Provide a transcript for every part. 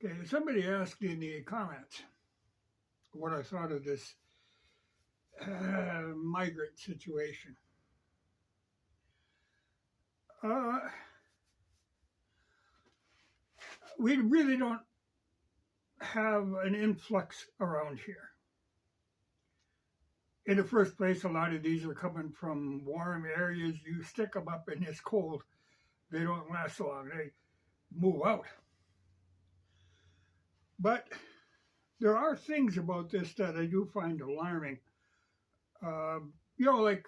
Okay, somebody asked in the comments what I thought of this migrant situation. Uh, we really don't have an influx around here. In the first place, a lot of these are coming from warm areas. You stick them up in this cold, they don't last so long. They move out. But there are things about this that I do find alarming. Like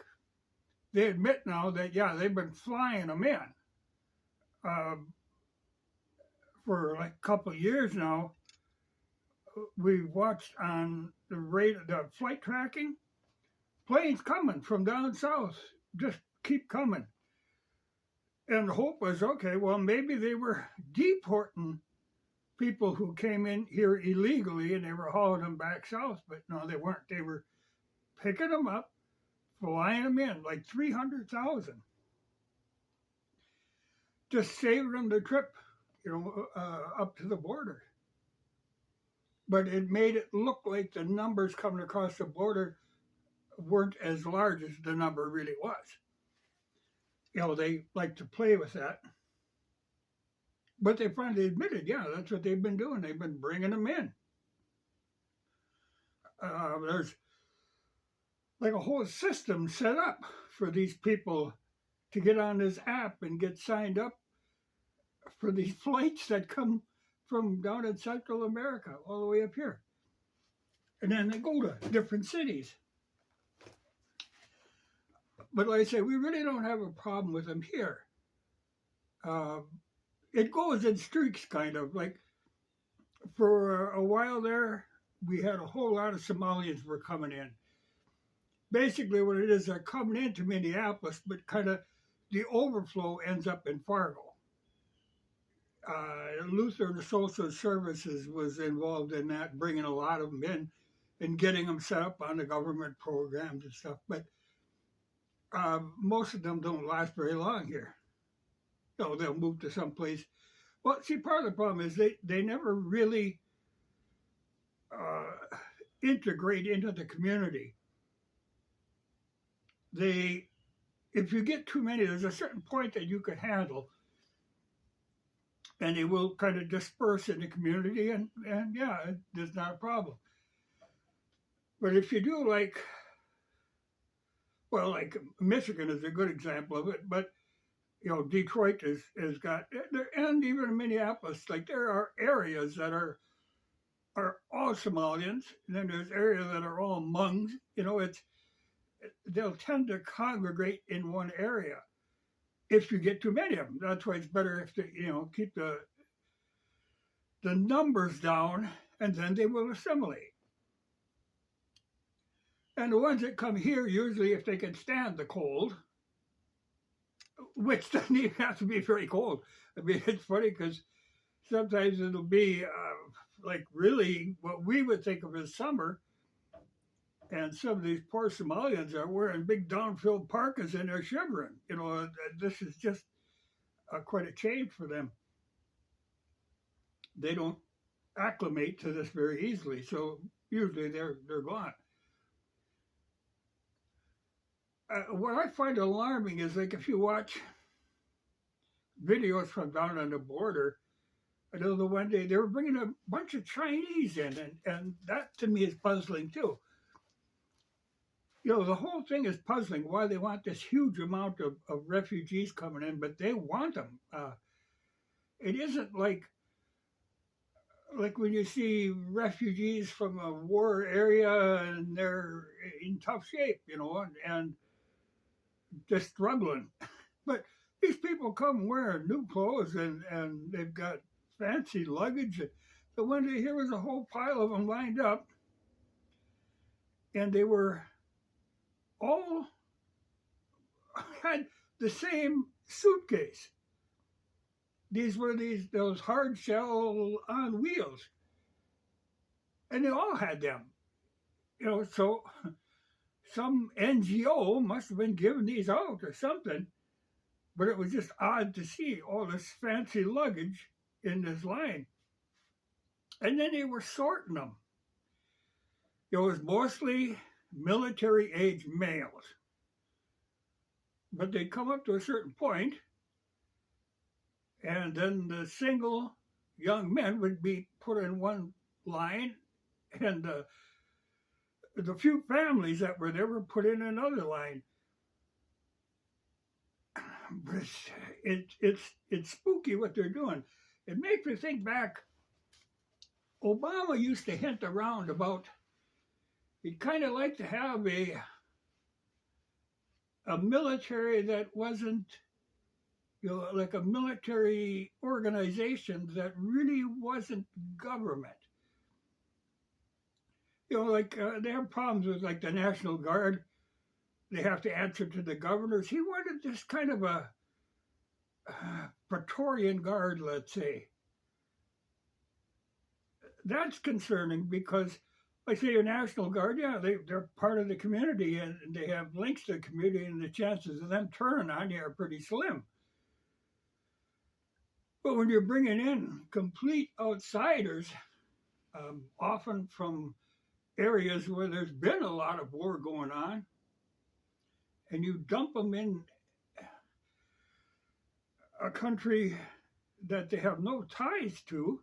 they admit now that, yeah, they've been flying them in uh, for like a couple of years now. We've watched on the flight tracking, planes coming from down south, just keep coming. And the hope was, okay, well, maybe they were deporting people who came in here illegally and they were hauling them back south. But no, they weren't. They were picking them up, flying them in, like 300,000. Just saving them the trip, up to the border. But it made it look like the numbers coming across the border weren't as large as the number really was. They like to play with that. But they finally admitted, yeah, that's what they've been doing. They've been bringing them in. There's like a whole system set up for these people to get on this app and get signed up for these flights that come from down in Central America all the way up here. And then they go to different cities. But like I say, we really don't have a problem with them here. It goes in streaks, kind of. Like for a while there, we had a whole lot of Somalians were coming in. Basically what it is, they're coming into Minneapolis, but kind of the overflow ends up in Fargo. Lutheran Social Services was involved in that, bringing a lot of them in and getting them set up on the government programs and stuff. But most of them don't last very long here. They'll move to some place. Well, see, part of the problem is they never really integrate into the community. If you get too many, there's a certain point that you can handle, and they will kind of disperse in the community, and yeah, there's not a problem. But if you do like Michigan is a good example of it, but Detroit has got, and even Minneapolis, like there are areas that are all Somalians, and then there's areas that are all Hmongs. They'll tend to congregate in one area. If you get too many of them, that's why it's better if they, keep the numbers down, and then they will assimilate. And the ones that come here, usually if they can stand the cold, which doesn't even have to be very cold. I mean, it's funny because sometimes it'll be like really what we would think of as summer, and some of these poor Somalians are wearing big down-filled parkas and they're shivering. This is just quite a change for them. They don't acclimate to this very easily, so usually they're gone. What I find alarming is, like, if you watch videos from down on the border, I know the one day they were bringing a bunch of Chinese in, and that to me is puzzling too. The whole thing is puzzling why they want this huge amount of refugees coming in, but they want them. It isn't like when you see refugees from a war area and they're in tough shape, and just struggling. But these people come wearing new clothes and they've got fancy luggage. The one day here was a whole pile of them lined up, and they were all had the same suitcase. These were those hard shell on wheels, and they all had them. So some NGO must have been giving these out or something, but it was just odd to see all this fancy luggage in this line. And then they were sorting them. It was mostly military age males. But they'd come up to a certain point, and then the single young men would be put in one line, and the few families that were there were put in another line. But it's spooky what they're doing. It makes me think back. Obama used to hint around about he'd kind of like to have a military that wasn't, like a military organization that really wasn't government. Like they have problems with like the National Guard. They have to answer to the governors. He wanted this kind of a Praetorian Guard, let's say. That's concerning because, like say, your National Guard, yeah, they're part of the community and they have links to the community, and the chances of them turning on you are pretty slim. But when you're bringing in complete outsiders, often from areas where there's been a lot of war going on, and you dump them in a country that they have no ties to,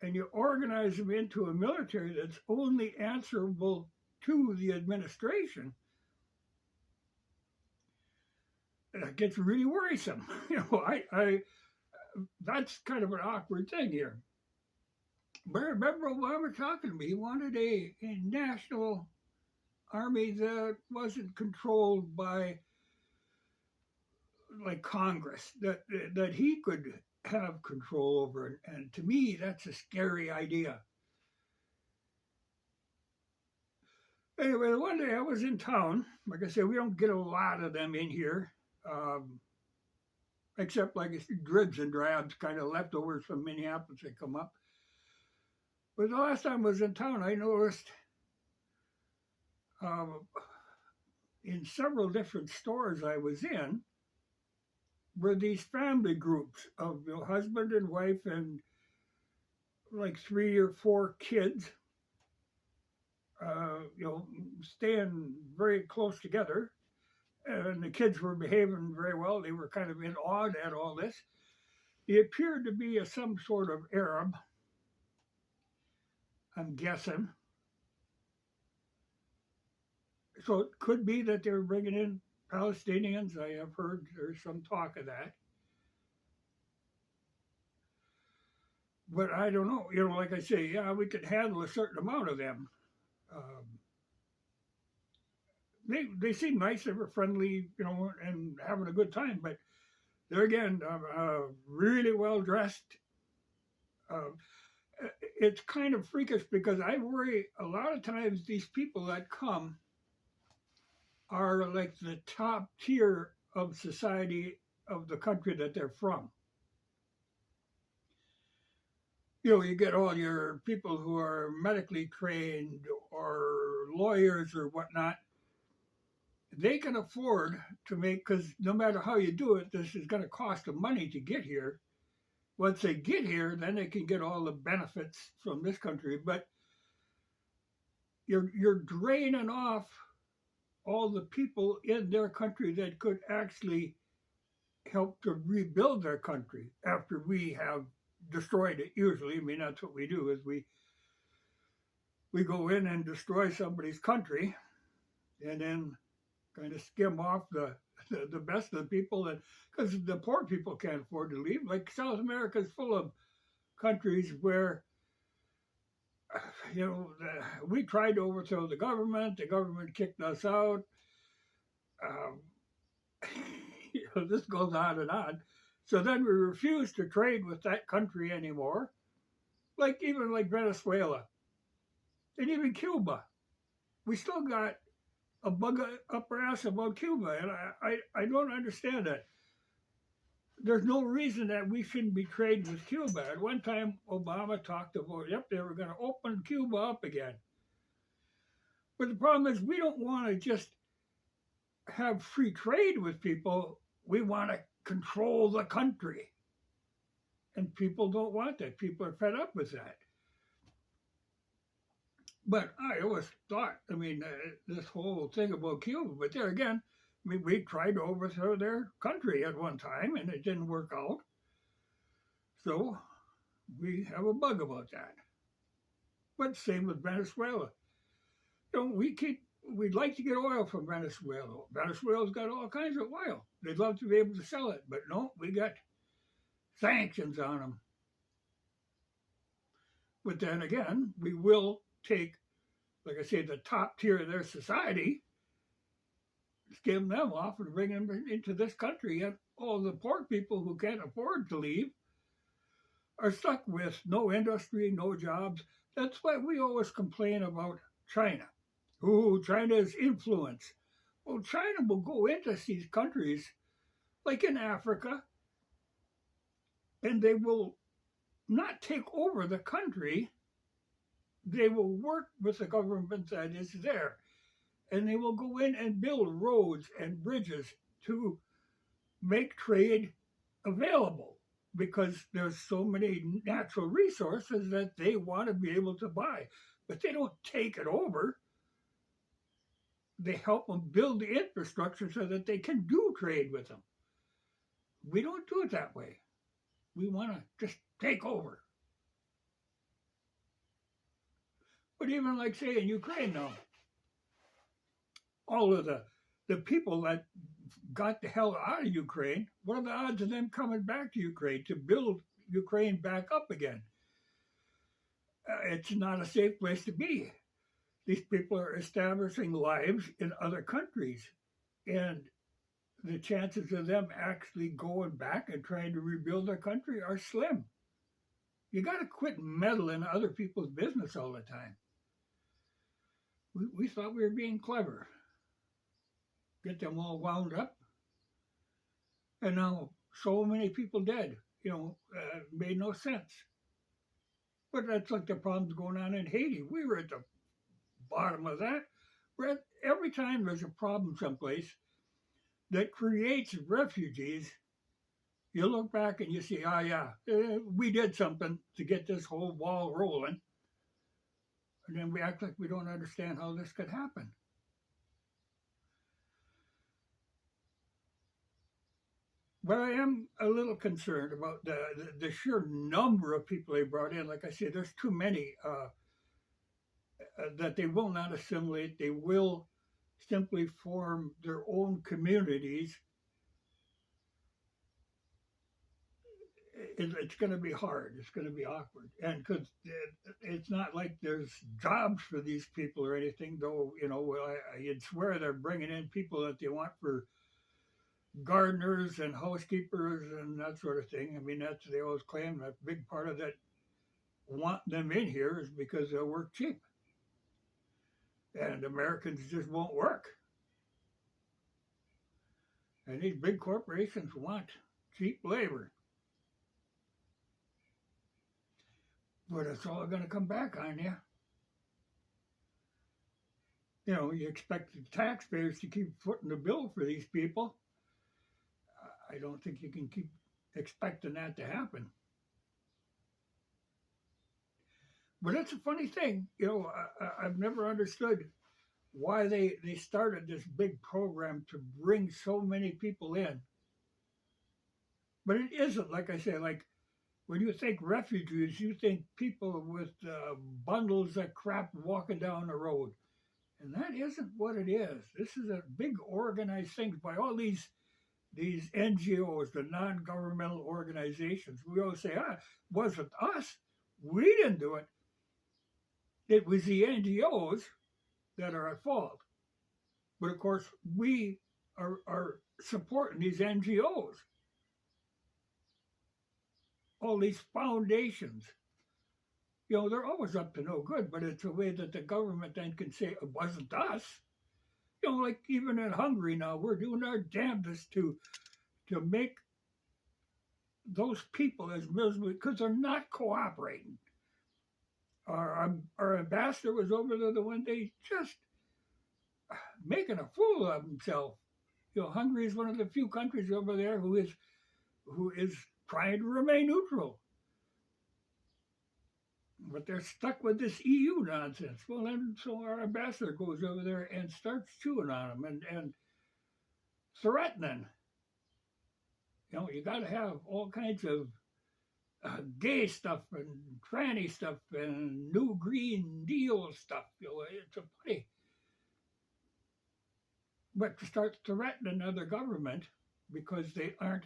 and you organize them into a military that's only answerable to the administration, that gets really worrisome. I that's kind of an awkward thing here. But I remember Obama talking to me. He wanted a national army that wasn't controlled by like Congress, that he could have control over. And to me, that's a scary idea. Anyway, one day I was in town. Like I said, we don't get a lot of them in here, except like dribs and drabs, kind of leftovers from Minneapolis that come up. But the last time I was in town, I noticed in several different stores I was in were these family groups of husband and wife and like 3 or 4 kids, staying very close together. And the kids were behaving very well. They were kind of in awe at all this. He appeared to be some sort of Arab, I'm guessing. So it could be that they were bringing in Palestinians. I have heard there's some talk of that. But I don't know. Like I say, yeah, we could handle a certain amount of them. They seem nice. They were friendly, and having a good time. But they're, again, really well dressed. It's kind of freakish because I worry a lot of times these people that come are like the top tier of society of the country that they're from. You get all your people who are medically trained or lawyers or whatnot. They can afford to make, because no matter how you do it, this is going to cost them money to get here. Once they get here, then they can get all the benefits from this country. But you're draining off all the people in their country that could actually help to rebuild their country after we have destroyed it. Usually, I mean, that's what we do, is we go in and destroy somebody's country and then kind of skim off the best of the people, and because the poor people can't afford to leave. Like South America is full of countries where we tried to overthrow the government kicked us out. This goes on and on. So then we refuse to trade with that country anymore. Even like Venezuela and even Cuba. We still got a bug up our ass about Cuba, and I don't understand that. There's no reason that we shouldn't be trading with Cuba. At one time, Obama talked about, they were going to open Cuba up again. But the problem is we don't want to just have free trade with people. We want to control the country. And people don't want that. People are fed up with that. But I always thought, I mean, this whole thing about Cuba, but there again, I mean, we tried to overthrow their country at one time and it didn't work out. So we have a bug about that. But same with Venezuela. You know, we'd like to get oil from Venezuela. Venezuela's got all kinds of oil. They'd love to be able to sell it, but no, we got sanctions on them. But then again, we will take, like I say, the top tier of their society, skim them off and bring them into this country. And all the poor people who can't afford to leave are stuck with no industry, no jobs. That's why we always complain about China. Ooh, China's influence. Well, China will go into these countries, like in Africa, and they will not take over the country. They will work with the government that is there, and they will go in and build roads and bridges to make trade available because there's so many natural resources that they want to be able to buy. But they don't take it over. They help them build the infrastructure so that they can do trade with them. We don't do it that way. We want to just take over. But even like, say, in Ukraine now, all of the people that got the hell out of Ukraine, what are the odds of them coming back to Ukraine to build Ukraine back up again? It's not a safe place to be. These people are establishing lives in other countries, and the chances of them actually going back and trying to rebuild their country are slim. You got to quit meddling in other people's business all the time. We thought we were being clever. Get them all wound up. And now so many people dead, made no sense. But that's like the problems going on in Haiti. We were at the bottom of that. Every time there's a problem someplace that creates refugees, you look back and you see, we did something to get this whole wall rolling. And then we act like we don't understand how this could happen. But I am a little concerned about the sheer number of people they brought in. Like I said, there's too many that they will not assimilate. They will simply form their own communities. It's going to be hard. It's going to be awkward. And because it's not like there's jobs for these people or anything, though, you'd swear they're bringing in people that they want for gardeners and housekeepers and that sort of thing. I mean, they always claim that big part of that want them in here is because they'll work cheap. And Americans just won't work. And these big corporations want cheap labor. But it's all going to come back on you. You expect the taxpayers to keep footing the bill for these people. I don't think you can keep expecting that to happen. But it's a funny thing. I've never understood why they started this big program to bring so many people in. But it isn't, like I say, like when you think refugees, you think people with bundles of crap walking down the road. And that isn't what it is. This is a big organized thing by all these NGOs, the non-governmental organizations. We always say, it wasn't us. We didn't do it. It was the NGOs that are at fault. But of course, we are supporting these NGOs. All these foundations. They're always up to no good, but it's a way that the government then can say it wasn't us. Like even in Hungary now, we're doing our damnedest to make those people as miserable because they're not cooperating. Our ambassador was over there the one day just making a fool of himself. Hungary is one of the few countries over there who is trying to remain neutral. But they're stuck with this EU nonsense. Well, then, so our ambassador goes over there and starts chewing on them and threatening. You know, you got to have all kinds of gay stuff and tranny stuff and new Green Deal stuff. You know, it's a pity. But to start threatening another government because they aren't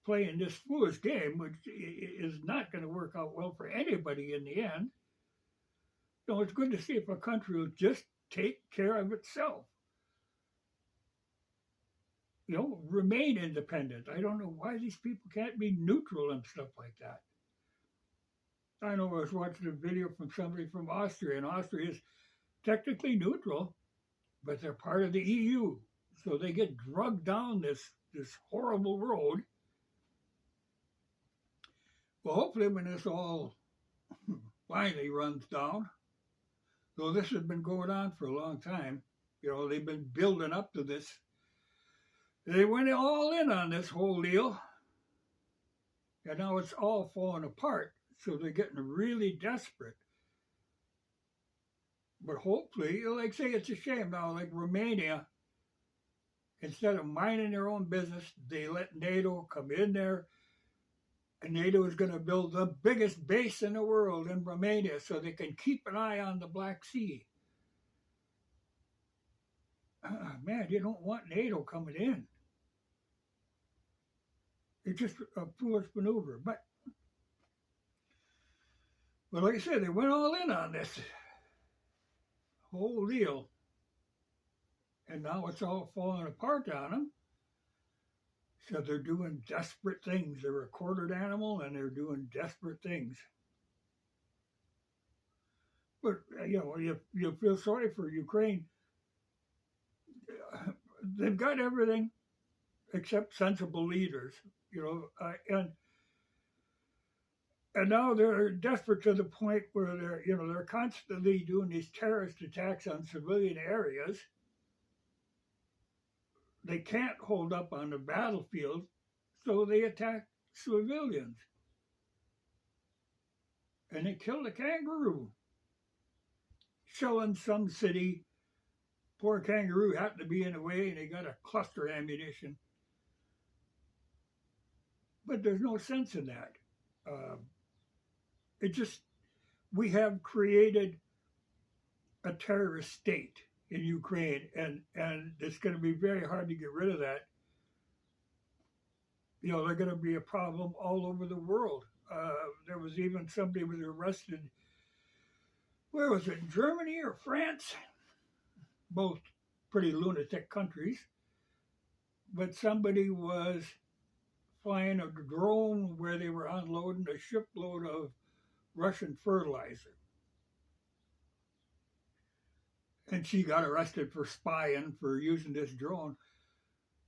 playing this foolish game, which is not going to work out well for anybody in the end. You know, it's good to see if a country will just take care of itself. You know, remain independent. I don't know why these people can't be neutral and stuff like that. I know I was watching a video from somebody from Austria, and Austria is technically neutral, but they're part of the EU. So they get drugged down this horrible road. Well, hopefully when this all finally runs down, though this has been going on for a long time, you know, they've been building up to this. They went all in on this whole deal, and now it's all falling apart, so they're getting really desperate. But hopefully, like say it's a shame now, like Romania, instead of minding their own business, they let NATO come in there, and NATO is going to build the biggest base in the world in Romania so they can keep an eye on the Black Sea. Man, you don't want NATO coming in. It's just a foolish maneuver. But like I said, they went all in on this whole deal. And now it's all falling apart on them. So they're doing desperate things. They're a quartered animal and they're doing desperate things. But, you know, you feel sorry for Ukraine. They've got everything except sensible leaders, you know, and now they're desperate to the point where they're constantly doing these terrorist attacks on civilian areas. They can't hold up on the battlefield, so they attack civilians. And they killed a kangaroo. Shell in some city. Poor kangaroo happened to be in the way, and they got a cluster ammunition. But there's no sense in that. We have created a terrorist state in Ukraine, and it's going to be very hard to get rid of that. You know, they're going to be a problem all over the world. There was even somebody was arrested. Where was it? Germany or France? Both pretty lunatic countries. But somebody was flying a drone where they were unloading a shipload of Russian fertilizer. And she got arrested for spying, for using this drone.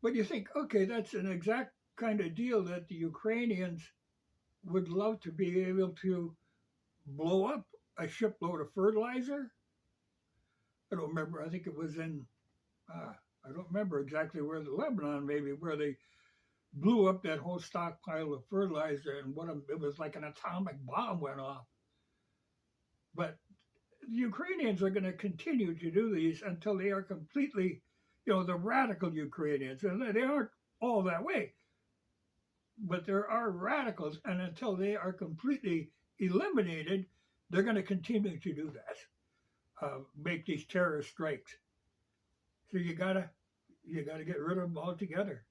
But you think, okay, that's an exact kind of deal that the Ukrainians would love to be able to blow up a shipload of fertilizer. I don't remember, I think it was in, I don't remember exactly where, the Lebanon maybe, where they blew up that whole stockpile of fertilizer, and it was like an atomic bomb went off. But the Ukrainians are going to continue to do these until they are completely, you know, the radical Ukrainians, and they aren't all that way, but there are radicals, and until they are completely eliminated, they're going to continue to do that, make these terrorist strikes. So you gotta get rid of them altogether,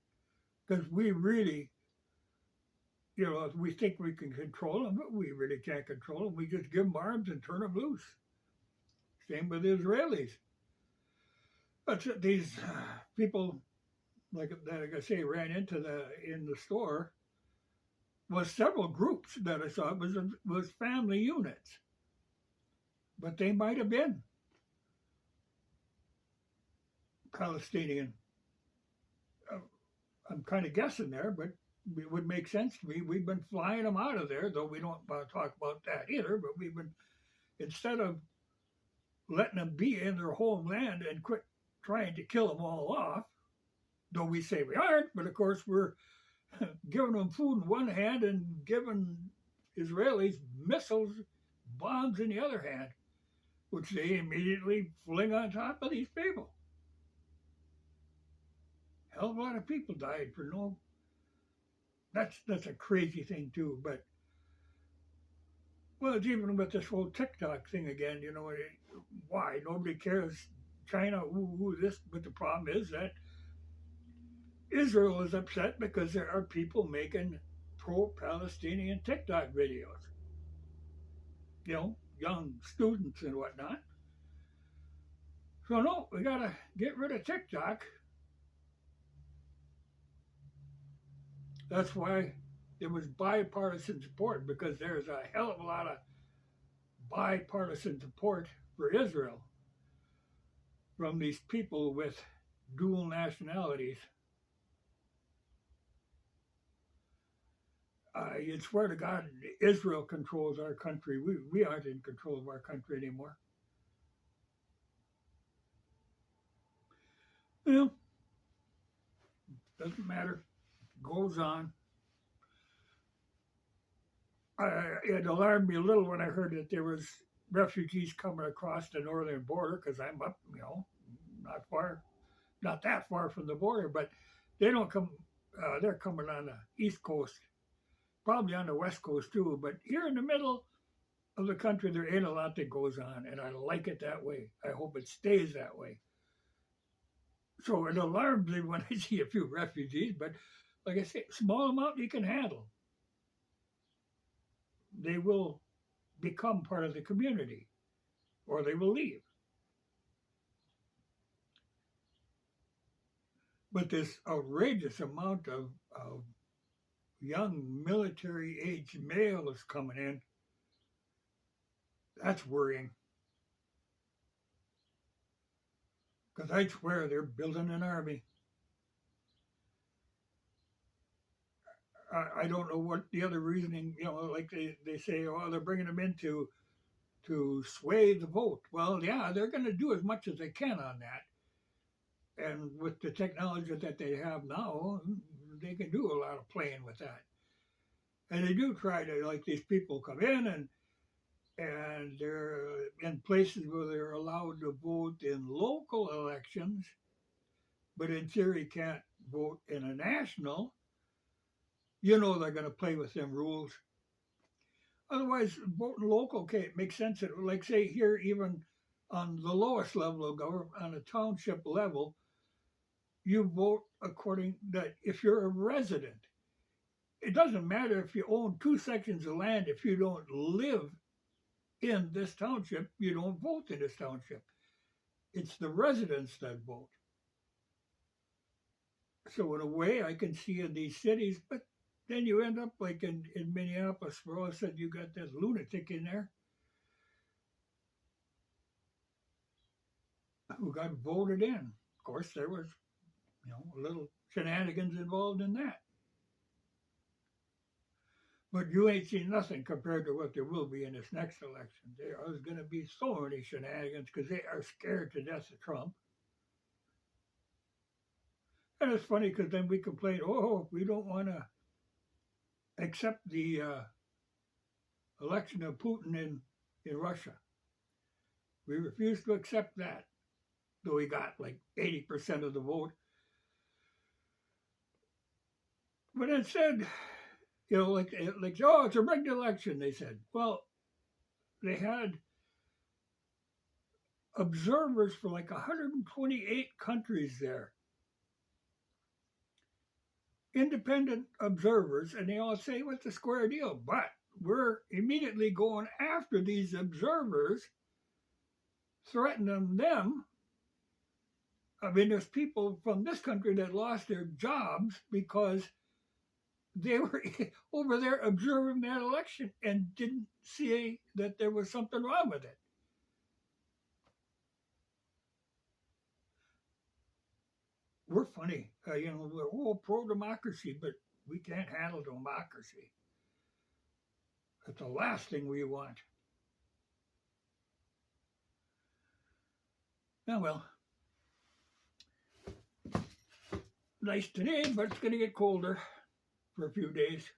because we really, you know, we think we can control them, but we really can't control them. We just give them arms and turn them loose. Same with the Israelis. But these people, like I say, ran into in the store, was several groups that I saw. It was family units, but they might have been Palestinian. I'm kind of guessing there, but it would make sense to me. We've been flying them out of there, though we don't want to talk about that either, but we've been, instead of letting them be in their homeland and quit trying to kill them all off, though we say we aren't, but of course we're giving them food in one hand and giving Israelis missiles, bombs in the other hand, which they immediately fling on top of these people. Hell of a lot of people died for no. That's a crazy thing too. But well, it's even with this whole TikTok thing again. Why nobody cares? China, this. But the problem is that Israel is upset because there are people making pro-Palestinian TikTok videos. Young students and whatnot. So no, we gotta get rid of TikTok. That's why there was bipartisan support, because there's a hell of a lot of bipartisan support for Israel from these people with dual nationalities. You'd swear to God, Israel controls our country. We aren't in control of our country anymore. Doesn't matter. Goes on. It alarmed me a little when I heard that there was refugees coming across the northern border, because I'm up, not that far from the border, but they don't come. They're coming on the east coast, probably on the west coast too. But here in the middle of the country, there ain't a lot that goes on, and I like it that way. I hope it stays that way. So it alarms me when I see a few refugees, but like I say, small amount you can handle. They will become part of the community, or they will leave. But this outrageous amount of young military age males coming in, that's worrying. Because I swear they're building an army. I don't know what the other reasoning, like they say, oh, they're bringing them in to sway the vote. Well, yeah, they're going to do as much as they can on that. And with the technology that they have now, they can do a lot of playing with that. And they do try to, like, these people come in and they're in places where they're allowed to vote in local elections, but in theory can't vote in a national. They're going to play with them rules. Otherwise, voting local can't make sense. Like, say, here, even on the lowest level of government, on a township level, you vote according that if you're a resident. It doesn't matter if you own 2 sections of land. If you don't live in this township, you don't vote in this township. It's the residents that vote. So in a way, I can see in these cities, but then you end up like in Minneapolis, where all of a sudden you got this lunatic in there who got voted in. Of course, there was, a little shenanigans involved in that. But you ain't seen nothing compared to what there will be in this next election. There is going to be so many shenanigans because they are scared to death of Trump. And it's funny because then we complain, oh, we don't want to accept the election of Putin in Russia. We refuse to accept that, though he got like 80% of the vote. But instead, like, oh, it's a rigged election, they said. Well, they had observers for like 128 countries there. Independent observers, and they all say, what's the square deal? But we're immediately going after these observers, threatening them. I mean, there's people from this country that lost their jobs because they were over there observing that election and didn't see that there was something wrong with it. We're funny. We're all pro-democracy, but we can't handle democracy. It's the last thing we want. Now, well, nice today, but it's going to get colder. for a few days.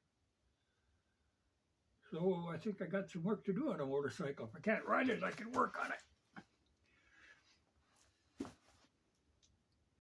So I think I got some work to do on a motorcycle. If I can't ride it, I can work on it.